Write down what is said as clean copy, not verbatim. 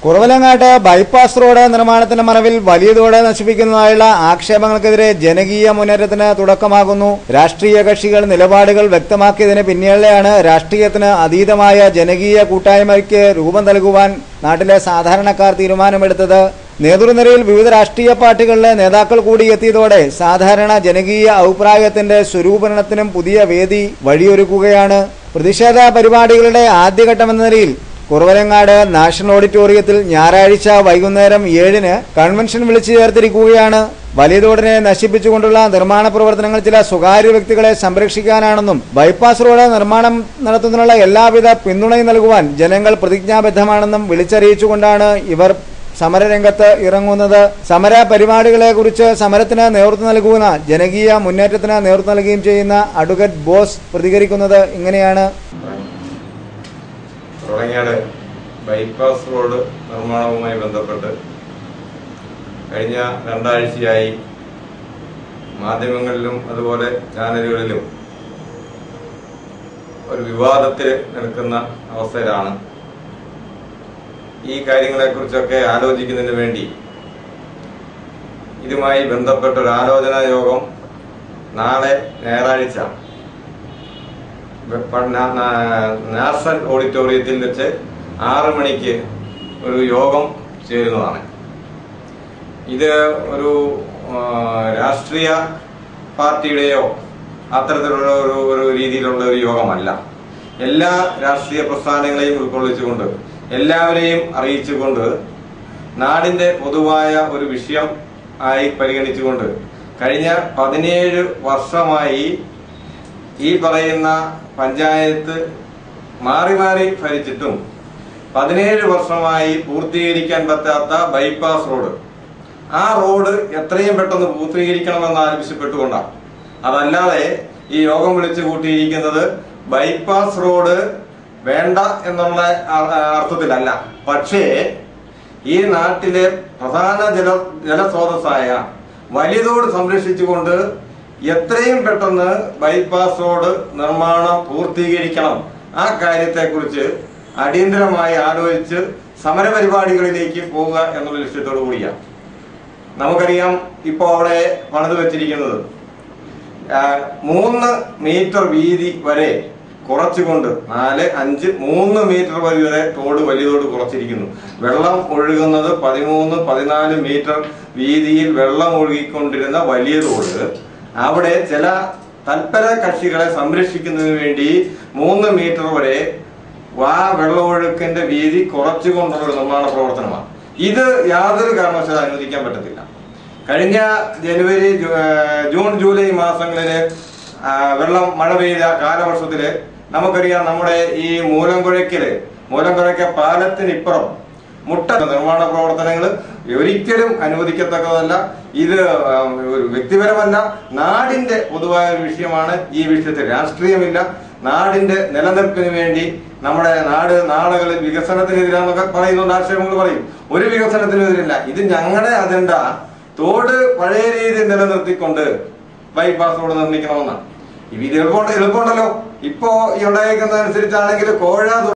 Kuravilangad bypass road നിർമ്മാണത്തിന്റെ മറവിൽ വലിയ തോട് നശിപ്പിക്കുന്നതായുള്ള ആക്ഷേപങ്ങൾക്കെതിരെ ജനകീയ മുന്നേറ്റത്തിന് തുടക്കമാകുന്നു. രാഷ്ട്രീയ കക്ഷികൾ നിലപാടുകൾ വ്യക്തമാക്കിയതിന് പിന്നാലെയാണ് രാഷ്ട്രീയത്തിന് അതീതമായ ജനകീയ കൂട്ടായ്മയ്ക്ക് രൂപം നൽകുവാൻ നാട്ടിലെ സാധാരണക്കാർ തീരുമാനമെടുത്തത്. നേതൃനിരയിൽ വിവിധ രാഷ്ട്രീയ പാർട്ടികളിലെ നേതാക്കൾ കൂടി എത്തിയതോടെ സാധാരണ ജനകീയ അഭിപ്രായത്തിന്റെ സ്വരൂപനത്തിനും പുതിയ വേദി വഴിയൊരുക്കുകയാണ്. പ്രതിഷേധ പരിപാടികളുടെ ആദ്യഘട്ടമെന്ന നിലയിൽ കുറവലങ്ങാട് നാഷണൽ ഓഡിറ്റോറിയത്തിൽ ഞായറാഴ്ച വൈകുന്നേരം 7-ന് കൺവെൻഷൻ വിളിച്ചു ചേർത്തിരിക്കുകയാണ്. വലിയ തോടിനെ നശിപ്പിച്ചുകൊണ്ടുള്ള നിർമ്മാണ പ്രവർത്തനങ്ങൾ ചില സ്വകാര്യ വ്യക്തികളെ സംരക്ഷിക്കാനാണെന്നും ബൈപ്പാസ് റോഡ് നിർമ്മാണം നടത്തുന്നതിനുള്ള എല്ലാവിധ പിന്തുണയും നൽകുവാൻ ജനങ്ങൾ പ്രതിജ്ഞാബദ്ധമാണെന്നും വിളിച്ചറിയിച്ചുകൊണ്ടാണ് ഇവർ സമരരംഗത്ത് ഇറങ്ങുന്നത്. സമര പരിപാടികളെ കുറിച്ച് സമരത്തിന് നേതൃത്വം നൽകുന്ന ജനകീയ മുന്നേറ്റത്തിന് നേതൃത്വം നൽകുകയും ചെയ്യുന്ന അഡ്വക്കേറ്റ് ബോസ് പ്രതികരിക്കുന്നത് ഇങ്ങനെയാണ്. കുറവലങ്ങാട് ബൈപ്പാസ് റോഡ് നിർമ്മാണവുമായി ബന്ധപ്പെട്ട് കഴിഞ്ഞ 2 ആഴ്ചയായി മാധ്യമങ്ങളിലും അതുപോലെ ചാനലുകളിലും ഒരു വിവാദത്തിൽ നിൽക്കുന്ന അവസ്ഥയിലാണ്. ഈ കാര്യങ്ങളെക്കുറിച്ചൊക്കെ ആലോചിക്കുന്നതിന് വേണ്ടി ഇതുമായി ബന്ധപ്പെട്ട ഒരു ആലോചനാ യോഗം നാളെ ഞായറാഴ്ച നാഷണൽ ഓഡിറ്റോറിയത്തിൽ വെച്ച് 6 മണിക്ക് ഒരു യോഗം ചേരുന്നതാണ്. ഇത് ഒരു രാഷ്ട്രീയ പാർട്ടിയുടെയോ അത്തരത്തിലുള്ള ഒരു രീതിയിലുള്ള ഒരു യോഗമല്ല. എല്ലാ രാഷ്ട്രീയ പ്രസ്ഥാനങ്ങളെയും ഉൾക്കൊള്ളിച്ചുകൊണ്ട് എല്ലാവരെയും അറിയിച്ചുകൊണ്ട് നാടിന്റെ പൊതുവായ ഒരു വിഷയം ആയി പരിഗണിച്ചുകൊണ്ട് കഴിഞ്ഞ 17 വർഷമായി ഈ പറയുന്ന പഞ്ചായത്ത് മാറി മാറി ഭരിച്ചിട്ടും 17 വർഷമായി പൂർത്തീകരിക്കാൻ പറ്റാത്ത ബൈപ്പാസ് റോഡ്, ആ റോഡ് എത്രയും പെട്ടെന്ന് പൂർത്തീകരിക്കണമെന്ന് ആവശ്യപ്പെട്ടുകൊണ്ടാണ്. അതല്ലാതെ ഈ യോഗം വിളിച്ചു കൂട്ടിയിരിക്കുന്നത് ബൈപ്പാസ് റോഡ് വേണ്ട എന്നുള്ള അർത്ഥത്തിലല്ല. പക്ഷേ ഈ നാട്ടിലെ പ്രധാന ജലസ്രോതസ്സായ വലിയ തോട് സംരക്ഷിച്ചുകൊണ്ട് എത്രയും പെട്ടെന്ന് ബൈപ്പാസ് റോഡ് നിർമ്മാണം പൂർത്തീകരിക്കണം, ആ കാര്യത്തെക്കുറിച്ച് അടിയന്തരമായി ആലോചിച്ച് സമരപരിപാടികളിലേക്ക് പോവുക എന്നുള്ള ലക്ഷ്യത്തോടു കൂടിയാണ്. നമുക്കറിയാം, ഇപ്പോൾ അവിടെ പണിത് വെച്ചിരിക്കുന്നത് 3 മീറ്റർ വീതി വരെ കുറച്ചുകൊണ്ട് 4, 5, 3 മീറ്റർ വരെ തോട് വലിയ തോട് കുറച്ചിരിക്കുന്നു. വെള്ളം ഒഴുകുന്നത് 13, 14 മീറ്റർ വീതിയിൽ വെള്ളം ഒഴുകിക്കൊണ്ടിരുന്ന വലിയ തോട് അവിടെ ചില തൽപര കക്ഷികളെ സംരക്ഷിക്കുന്നതിന് വേണ്ടി 3 മീറ്റർ വരെ വെള്ളമൊഴുക്കിന്റെ വീതി കുറച്ചുകൊണ്ടുള്ള ഒരു നിർമ്മാണ പ്രവർത്തനമാണ്. ഇത് യാതൊരു കാരണവശാലും അനുവദിക്കാൻ പറ്റത്തില്ല. കഴിഞ്ഞ ജനുവരി, ജൂൺ, ജൂലൈ മാസങ്ങളില് മഴ പെയ്ത കാലവർഷത്തില് നമുക്കറിയാം, നമ്മുടെ ഈ മൂലംകുഴയ്ക്ക പാലത്തിനിപ്പുറം നിർമ്മാണ പ്രവർത്തനങ്ങൾ ഒരിക്കലും അനുവദിക്കത്തക്കതല്ല. ഇത് ഒരു വ്യക്തിപരമല്ല, നാടിന്റെ പൊതുവായ ഒരു വിഷയമാണ്. ഈ വിഷയത്തിൽ രാഷ്ട്രീയമില്ല. നാടിന്റെ നിലനിൽപ്പിന് വേണ്ടി നമ്മുടെ നാടുകളിൽ വികസനത്തിനെതിരാന്നൊക്കെ പറയുന്നുണ്ട്, ആക്ഷേപങ്ങൾ പറയും. ഒരു വികസനത്തിനെതിരില്ല. ഇത് ഞങ്ങളുടെ അജണ്ട തോട് പഴയ രീതിയിൽ നിലനിർത്തിക്കൊണ്ട് ബൈപ്പാസ് റോഡ് നിർമ്മിക്കണമെന്നാണ്. ഇത് എളുപ്പമുണ്ടല്ലോ. ഇപ്പോ ഈ ഉണ്ടായിരിക്കുന്നതനുസരിച്ചാണെങ്കിൽ കോഴ